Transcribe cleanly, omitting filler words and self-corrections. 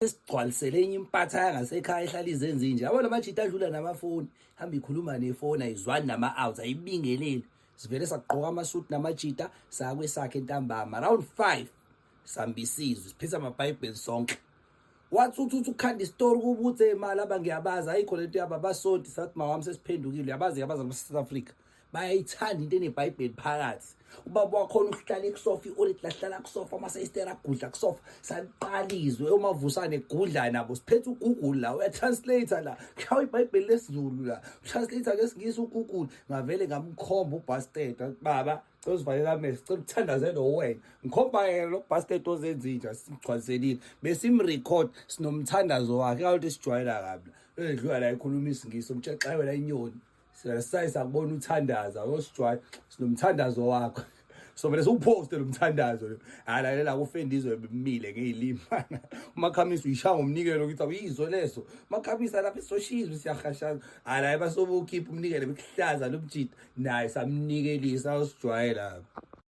Esigcwalisele enye impatha yangasekhaya ehlala izenze nje yabo lamajita adlula namafoni hamba ikhuluma nefoni ayizwani nama-outs ayibingeleli sivele sagqoka amasuti namajita sakwesakhe entambama around 5 sambisizwe siphethe amabhayibheli sonke wathi uthi ukhanda isitori kuba uthi imali aba ngiyabazi ayikho lento yabo abasonti sathi mawami sesiphendukile yabazi ama-South Africa bayayithanda into enebhayibheli phakathi ubaba wakhona uhlala ekusofa i-olet lahlala kusofa amasayistera agudla kusofa saliqalizwe umavusane egudla nabo siphethe uGoogle la uyatranslator la khawu ibhayibheli lesizulu la translator ngesingisi uGoogle ngavele ngamkhomba ubastard baba uzivalela amehlo sicela ukuthandaze lo wena ngikhomba yena lo bastard ozenza inja sigcwaliselile besimrecord sinomthandazo wakhe awuthi sijwayela kabi edlula la ekhuluma isingisi umtshexa wena inyoni siyasayisa kubona uthandaza yosijwayela sinomthandazo wakho so vele siwuposte lo mthandazo halalela kufendizwe bemile ngezilimi umakhamisi uyishaya ngomnikelo ukuthi awuyizwe leso makhamisa lapha esoshizwe siyahashaza hala basobe ukhipha umnikelo bekuhlaza lo mjita naye samnikelisa usijwayela